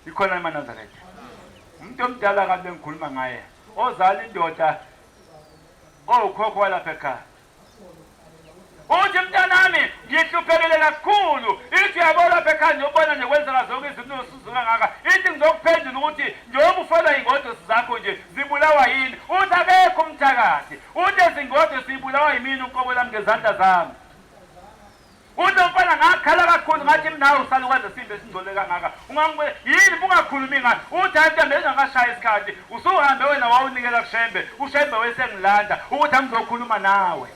Ikhona eManazaretha. Umuntu omdala kabe ngikhuluma ngaye. Ozala indoda okhokho walapha ekhaya. Uthi mntanami ngihluphekile kakhulu. Ithi uyabona lapha ekhaya ngiyobona nje kwenzeka zonke izinto usuzuka ngaka. Ithi ngizokuphendula ukuthi njengoba ufela ingodo zakho nje zibulawa yini. Uthi akekho umthakathi. Uthi izingodo sibulawa yimini uqobo lami ngezandla zami. Uthi mfana ngakhala kakhulu ngathi mina usalukwazi isimbe esingcole kangaka. Ungangibona yini ungakhulumi ngathi. Uthi antombi engakashaya isikhathi usuhambe wena wawunikela kuShembe. uShembe wesengilanda ukuthi angizokhuluma nawe.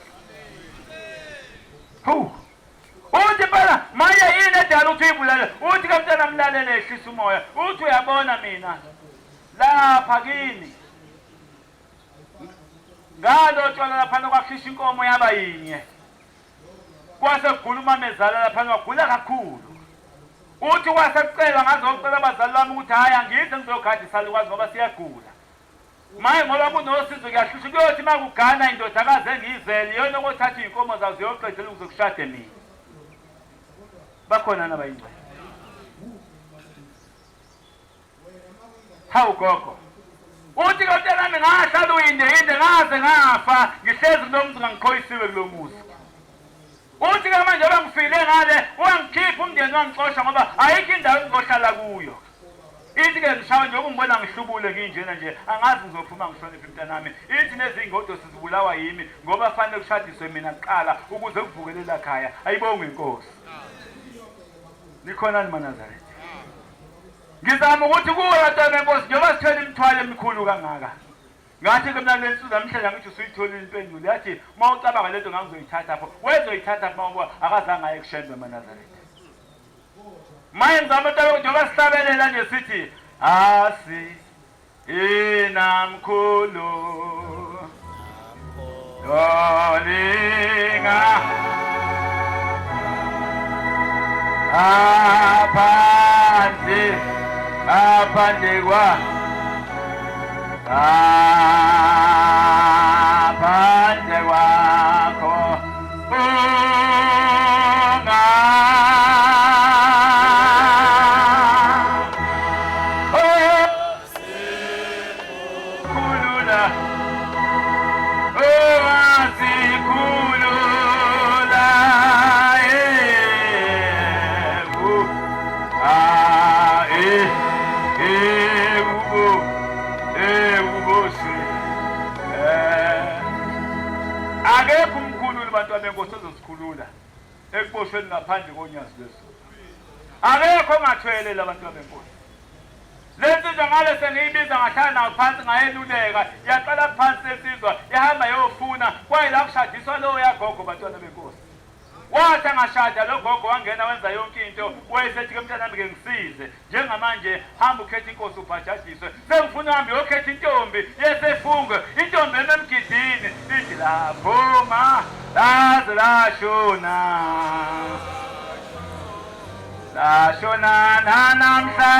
Uthi phela manje yini edala uthi uyibulale. Uthi kamntana mlalele ehlisa umoya. Uthi uyabona mina lapha kini ngalo tshwala lapha kwakhisha inkomo yaba yinye kwase kukhuluma mezala lapha kwagula kakhulu. Uthi kwasekucela ngazocela abazali bami ukuthi hayi angithi ngizogada isalukwazi ngoba siyagula. Maye ngoba kunosizo kuyahlusha kuyothi makugana indodakazi engiyizele yona okuthatha inkomo zazo ziyoqedela ukuzokushade mina. Bakhona nabayingcwele. Hawu gogo. Uthi kodwa nami ngahlala uyinde ngaze ngafa ngihlezi nomzi ngangikhoyisiwe kulomuzi. Uthi ke manje njengoba ngifile ngale wangikhipha umndeni wangixosha ngoba ayikho indawo engizohlala kuyo. Ithi ke ngishawa njengoba ngibona ngihlubule nginjena nje angazi ngizophuma ngihloniphe mntanami. Ithi nezingodo sizibulawa yimi ngoba fanele kushadiswe mina kuqala ukuze kuvukelela ekhaya. Ayibonge inkosi. Nikhona eManazaretha. Ngizama ukuthi kuwe batwana benkosi njengoba sithwele imithwalo emikhulu kangaka. Ngathi ke mina le nsizwa namhlanje ngithi usuyitholile impendulo yathi mawucabanga lento ngangizoyithatha lapho wezoyithatha mawuba akazange aye kuShembe eManazaretha. Maye ngizama ukuthi njengoba sihlabelela nje sithi asi inamkhulu Dolinga apande kwa apande kwakho akekho umkhululi bantwana benkosi ozosikhulula ekuboshweni ngaphandle konyazi lwesizwe. Akekho ongathwele labantwana benkosi. Lensizwa ngale sengiyibiza ngahlala nayo phansi ngayeluleka yaqala phansi sesizwa yahamba yofuna kwayila kushadiswa lo yagogo bantwana benkosi. Wathi angashada lo gogo wangena wenza yonke into wayesethi ke mntanami ke ngisize njengamanje hamba ukhetha inkosi ubhajajiswe sengifuna uhambe yokhetha intombi yesefunge intombi emgidini ithi la phuma laze lashona namhlanje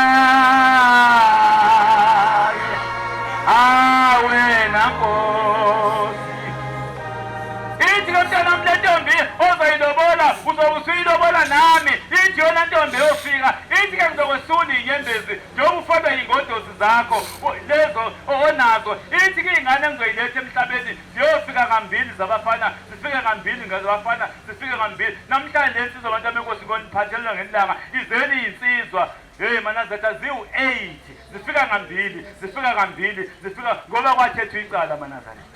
awe nankosi uzobe usuyilobola nami ithi yona ntombi eyofika ithi ke ngizokwesula inyembezi njengoba ufondwa yingodozi zakho lezo onazo ithi ke ingane engizoyiletha emhlabeni ziyofika kambili zabafana zifike kambili ngabafana zifike kambili namhlanje insizwa abantu abenkosi ngoniphathelwa ngelanga izeni insizwa hey manazatha ziwu-8 zifika kambili zifika ngoba kwathethwa icala manazareth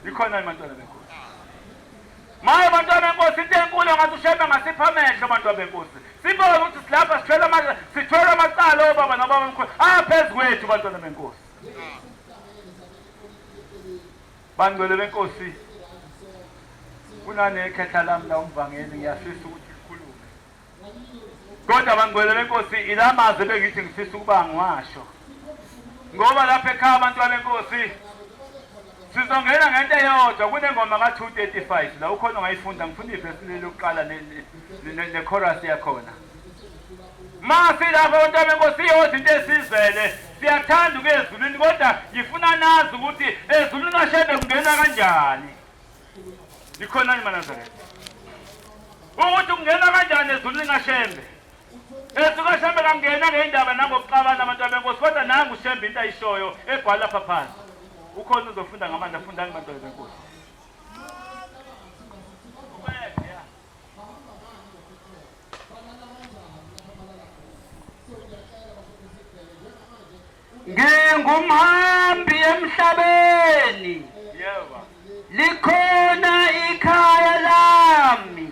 likhona abantwana benkosi maye abantwana benkosi into enkulu ngathi ushembe ngasipha amehlo abantwana benkosi sibone ukuthi silapha sithwele amacala obaba nobaba omkhulu aphezu kwethu abantwana benkosi bangcwele benkosi kunanekhetha lami la umvangeli ngiyafisa ukuthi likhulume kodwa bangcwele benkosi ilamazwi bengithi ngifisa ukuba ngiwasho ngoba lapha ekhaya abantwana benkosi sizongena ngento eyodwa kunengoma ka-235 la ukhona ongayifunda ngifuna ivesi lokuqala ne-chorus yakhona masilapha abantwana benkosi iyodwa into esizele siyathanda ukuya ezulwini kodwa ngifuna nazi ukuthi ezulwini kashembe kungena kanjani likhonani manazareth ukuthi kungena kanjani ezulwini kashembe ezukashembe kangena ngey'ndaba nangokuxabana abantwana benkosi kodwa nangu ushembe into ayishoyo ebhala lapha phansi ukhona uzofunda ngamandla afundani bantwana benkosi ngingumhambi emhlabeni likhona ikhaya lami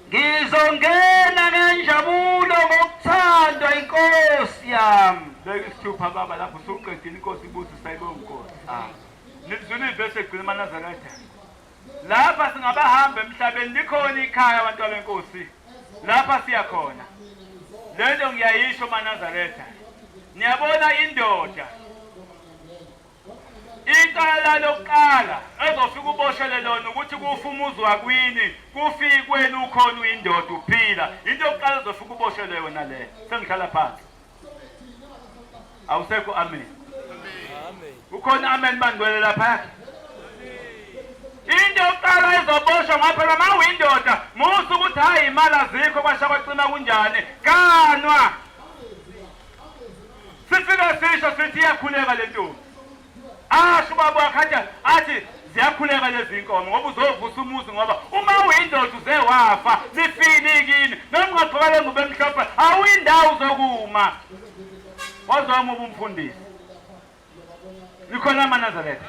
ngizongena ngenjabulo ngokuthandwa inkosi yami bekisithupha baba lapho usuqedile inkosi ibuthi sayibonga inkosi nizwile ivesi egcina manazareth lapha singabahamba emhlabeni likhona ikhaya abantwana benkosi lapha siyakhona lento ngiyayisho manazareth niyabona indoda iqala lokuqala ezofika uboshele lona ukuthi kufa umuzi wakwini kufike kwenu ukhona uyindoda uphila into yokuqala ezofika uboshele yona le sengihlala phansi awusekho amen ukhona amen bangcwele lapha into yokuqala ezoboshwa ngaphela ma uyindoda musa ukuthi hayi imali azikho kwasha kwacima kunjani kanwa sifika sisho sithi iyakhuleka le ntombi asho ubaba wakhe athi ziyakhuleka lezi inkomo ngoba uzovusa umuzi ngoba uma uyindoda uze wafa lifinikini noma ungagqoka le ngubo emhlophe awuyindawo uzokuma wazoma ubumfundisi likhona manazareth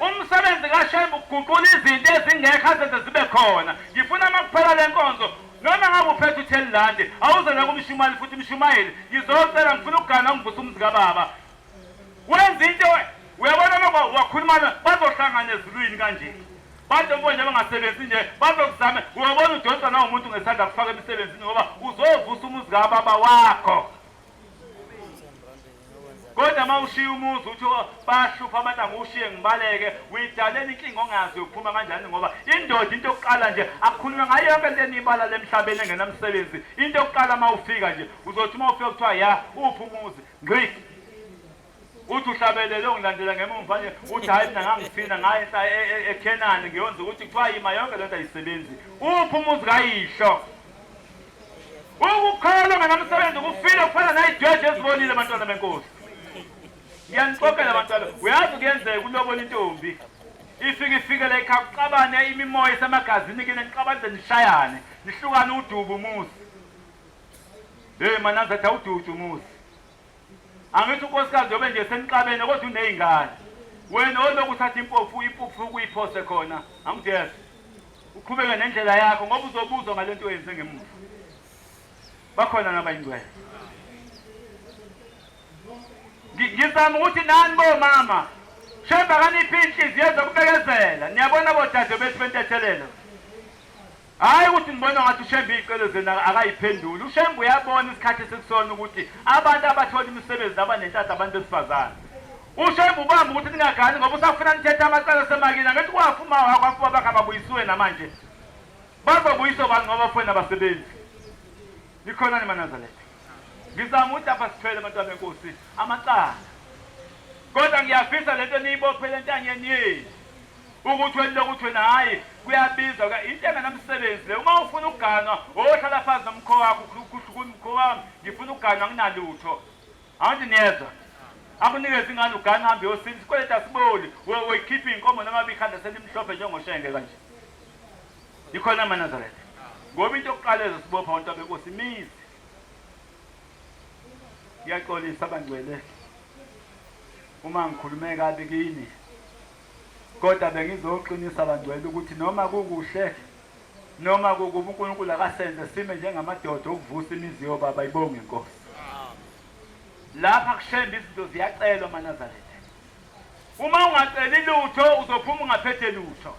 umsebenzi kashembe ukuguqula izinto ezingekho azenze zibe khona ngifuna uma kuphela le nkonzo noma ngabe uphethe uthelilande awuzele kumshumayeli futhi umshumayeli ngizocela ngifuna ukugana ngivusa umzi kababa wenza into uyabona noma wakhulumana bazohlangana ezulwini kanje bantu bonje bangasebenzi nje bazokuzama uyabona udonsa nawo umuntu ngesandla kufaka emsebenzini ngoba uzovusa umuzi kababa wakho kodwa uma ushiya umuzi uthi bahlupha abantu angiwushiye ngibaleke uyidalela inkinga ongazi uphuma kanjani ngoba indoda into yokuqala nje akukhulunywa ngayo yonke into enibala lemhlabeni engenamsebenzi into yokuqala uma ufika nje uzothi uma ufika kuthiwa ya uphi umuzi ngqik uthi uhlabelele ungilandela ngemumva nje uthi hayi mina ngangifina ngayehla eKenani ngiyonza ukuthi kuthiwa yima yonke lento ayisebenzi uphi umuzi kayihlo ukukhala ngenamsebenzi kufile kufana nayidweje ezibonile abantwana benkosi ngiyanixokela abantwana uyazi kuyenzeka ulobona intombi ifike la ekhaya kuxabane imimoya esemagazini kini nixabanze nishayane nihlukane udubu umuzi hey manazareth awudutshe umuzi angithi unkosikazi yobe nje senixabene kodwa uney'ngane wena olokhu uthatha impuphu ukuyiphose khona angithi yes uqhubeke nendlela yakho ngoba uzobuzwa ngale nto oyenze ngemuva bakhona nabayingcwele ngizama ukuthi nani bomama shemba kaniphi inhliziyo zokubekezela niyabona bodade bethu bentethelelo hayi ukuthi ngibona ngathi ushemba iy'celo zena akayiphenduli ushemba uyabona isikhathi esikusona ukuthi abantu abathola imisebenzi abanenhlanhla abantu besifazane ushemba ubamba ukuthi ningagani ngoba usafuna nithethe amacala asemakini angithi kwafuma wakwafuba bakhe ababuyisiwe namanje bazobuyiswa bani ngoba bafuna abasebenzi likhonani manazareth ngizama ukuthi apha sithwele abantwana benkosi amacala kodwa ngiyafisa lento niyibophele entanyeni yenu ukuthi wena ukuthi wena hayi kuyabiza into engenamsebenzi le uma ufuna ukuganwa ohlala phansi nomkho wakho kuhluka umkho wami ngifuna ukuganwa nginalutho awuthi niyezwa akunikeza ingane ugana uhambe yosini isikweleta asiboli wekhipha inkomo noma bikhanda selimhlophe njengoshenge kanje ikhona amaNazaretha ngoba into yokuqala ezosibopha abantu abenkosi imizi ngiyaxolisa abangcwele uma ngikhulume kabi kini kodwa bengizoqinisa abangcwele ukuthi noma kukuhle noma kukuba uNkulunkulu akasenze sime njengamadoda okuvusa imizi yobaba ibonge inkosi lapha kushemba izinto ziyacelwa amaNazaretha uma ungaceli lutho uzophuma ungaphethe lutho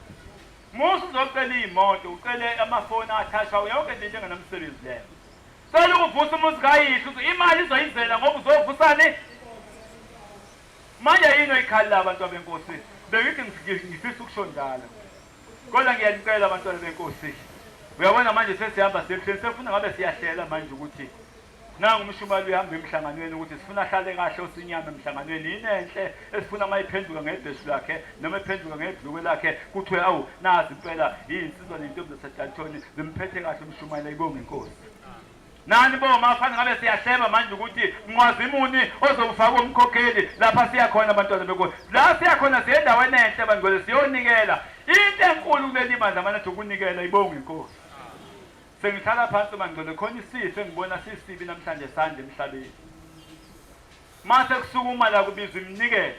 musu uzocela imoto ucele amafoni athashwa yonke into engenamsebenzi leyo sele ukuvusa umuzi kayihlo imali izoyizela ngoba uzovusani manje yini ikhala abantu abenkosi bengithi ngifisa ukusho njalo kodwa ngiyanicela abantwana benkosi uyabona manje sesihamba sebuhleni sefuna ngabe siyahlela manje ukuthi nangu umshumali uyahamba emhlanganweni ukuthi sifuna ahlale kahle osinyama emhlanganweni inenhle esifuna mayiphenduka ngedeshu lakhe noma iphenduka ngedluke lakhe kuthiwe awu nazi impela yinsizwa nentombi zaseDalton zimphethe kahle umshumali ayibonge inkosi nani boma afana ngabe siyahleba manje ukuthi mncwazi imuni ozofaka umkhokheli lapha siyakhona abantwana benkosi la siyakhona siyendaweni enhle abangcwele siyonikela into enkulu kuleli bandla manje ukunikela ibonge inkosi sengihlala phansi mangcwele khona isifo engibona sisibi namhlanje sande emhlabeni mase kusukuma la kubizwa imnikelo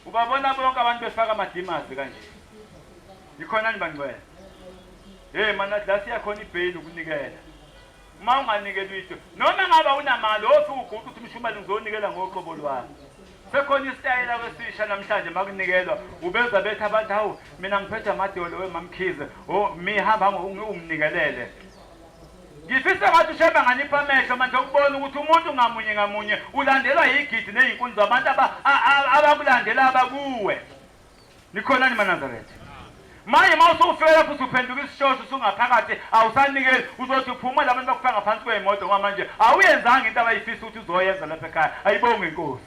ubabona bonke abantu befaka amadimazi kanje ikhona nibangcwele mana la siyakhona ibheli ukunikela uma unganikeli into noma ngaba unamali othi uguqu ukuthi umshumali ngizonikela ngoqobo lwami sekhona isitayela kwesisha namhlanje makunikelwa ubeza bethu abantu hawu mina ngiphethe amadolo wemamkhize mihamba unginikelele ngifisa ngathi ushebe nganipha amehlo manje ukubona ukuthi umuntu ngamunye ulandelwa yigidi nezinkuni zabantu abakulandela abakuwe nikhona ni maNazaretha manje mawusufika lapho usuphenduka isishosho usungaphakathi awusanikeli uzothi uphuma labantu bakufaka ngaphansi kweyimoto ngoba manje awuyenzanga into abayifisa ukuthi uzoyenza lapha ekhaya ayibonge inkosi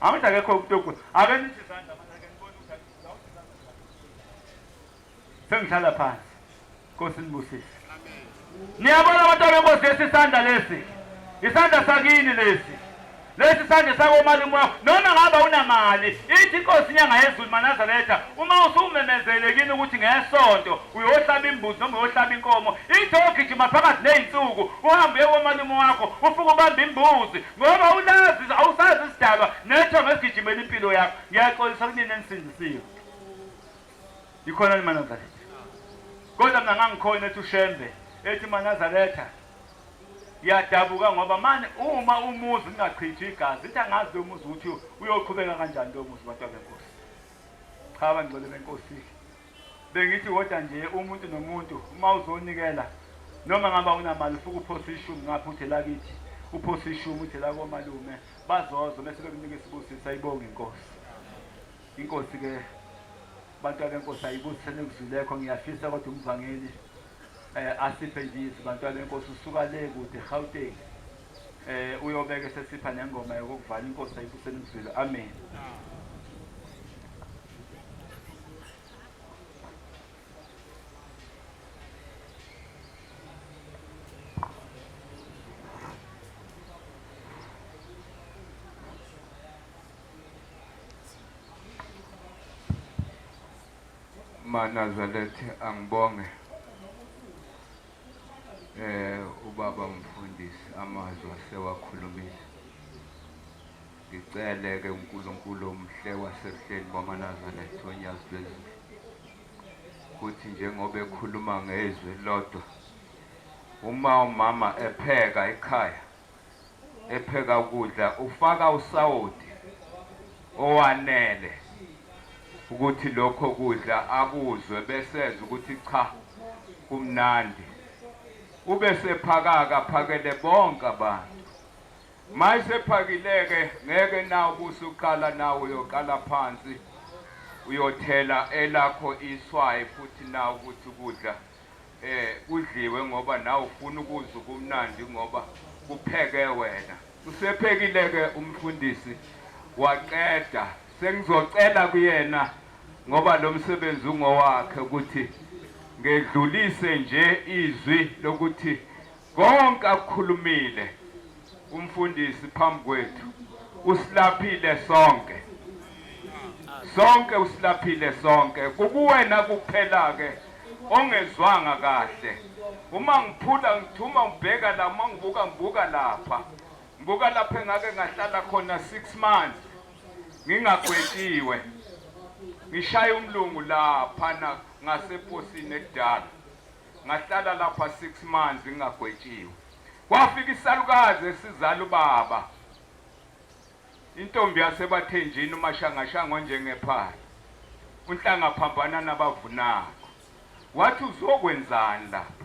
awuthi akekho umuntu ake nithi izandla manje ake nibone ukuthi sengihlala phansi inkosi nibusise niyabona abantu benkosi lesisandla lesi isandla sakini lesi sandla sakomalume wakho noma ngaba unamali ithi inkosi inyanga yezulu maNazaretha uma usumemezele ukuthi ngesonto uyohlaba imbuzi noma uyohlaba inkomo ithi ogijima phakathi nezinsuku uhambe komalume wakho ufike ubamba imbuzi ngoba ulazi awusazi isidalwa netho ngesigijimela impilo yakho ngiyaxolisa kunini enisindisiwe ikhona ni maNazaretha kodwa mina ngangikhona ethi ushembe ethi maNazaretha yadabuka ngoba manje uma umuzi ungachithi igazi ithi angazi lo muzi ukuthi uyoqhubeka kanjani lo muzi bantu benkosi cha abangcwele benkosi bengithi kodwa nje umuntu nomuntu uma uzonikela noma ngaba unamali ufika uphosa ishumi ngapha uthi lakithi uphosa ishumi uthi la komalume bazozo bese bekunika isibusisa ayibonge inkosi ke bantu benkosi ayibusisene kuzulekho ngiyafisa kodwa umvangeli asiphe nje izibantwana benkosi usuka le kude eGauteng uyobeke sesipha nengoma yokuvala inkosi ayibusele imizilo amen maNazaretha angibonge ubaba umfundisi amazwi asewakhulumile ngicele ke uNkulunkulu omhle wasebuhleni bamaNazaretha onyazi lwezulu kuthi njengoba ekhuluma ngezwi lodwa uma umama epheka ekhaya epheka ukudla ufaka usawoti owanele ukuthi lokho kudla akuzwe bese ukuthi cha kumnandi ube sephakaka phakele bonke abantu mayisephakileke ngeke nawo busuqala nawo uyokala phansi uyothela elakho iswayi futhi nawo ukuthi ukudla kudliwe ngoba nawe ufuna ukuzwa kumnandi ngoba kupheke wena usephekileke umfundisi waqeda sengizocela kuyena ngoba lo msebenzi ungowakhe ukuthi ngedlulise nje izwi lokuthi konke akukhulumile umfundisi phambi kwethu usilaphile sonke usilaphile sonke kubuwena kuphela ke ongezwanga kahle uma ngiphula ngithuma ngibheka la ngibuka lapha engake ngahlala khona 6 months ngingagwetshiwe ngishaya umlungu lapha ngaseposini edala ngahlala lapha 6 months ngingagwetshiwe kwafika isalukazi esizala ubaba intombi yasebathenjini uMashangashanga onjengephaya unhlanga phambana nabavunako wathi uzokwenzani lapha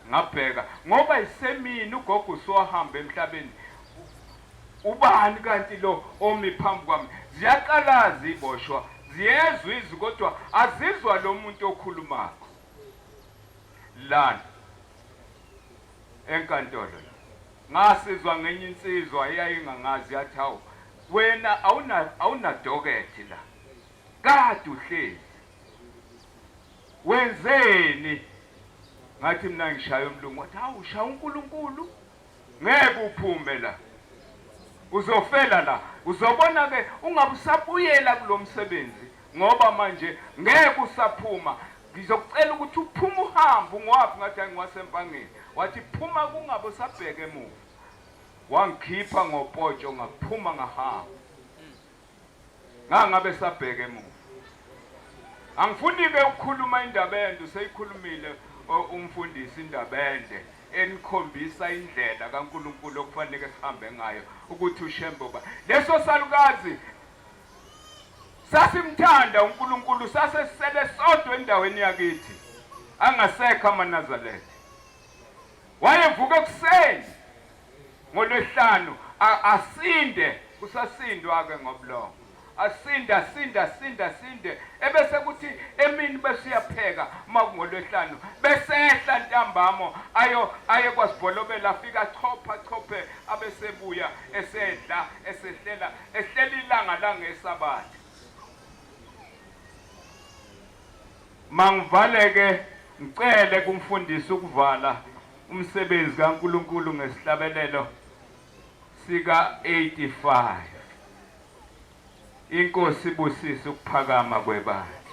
ngabheka ngoba isemini ugogo usohamba emhlabeni ubani kanti lo omi phambi kwami ziyaqalaza iboshwa ziyezwa izwi kodwa azizwa lo muntu okhulumako lana enkantolo ngasizwa ngenye insizwa eyayingangazi yathi hawu wena awunadokethi la kade uhlezi wenzeni ngathi mina ngishaya umlungu wathi hawu ushaya uNkulunkulu ngeke uphume la uzofela la uzobona ke ungabusabuyela kulomsebenzi ngoba manje ngeke usaphuma ngizokucela ukuthi uphume uhambe ngowapi ngathi angiwasempangeni wathi phuma kungabe usabheke emuva wangikhipha ngopotsho ngaphuma ngahamba ngabe sabheke emuva angifuni ke ukukhuluma indaba ende seyikhulumile umfundisi indaba ende enikhombisa indlela kaNkulunkulu okufanele sihambe ngayo ukuthi ushemboba leso salukazi sasimthanda uNkulunkulu sasesele sodwa endaweni yakithi angasekho amaNazaretha wayevuka ekuseni ngoLwesihlanu asinde kusasindwa ke ngobulongo asinde ebese kuthi emini besiyapheka makungolwesihlanu besehla ntambamo aye kwaSibholobela afika chophe abesebuya esehlela ilanga langeSabatha mangivaleke ngicele kumfundisi ukuvala umsebenzi kaNkulunkulu ngesihlabelelo sika 85 inkosi ibusise ukuphakama kwebandla.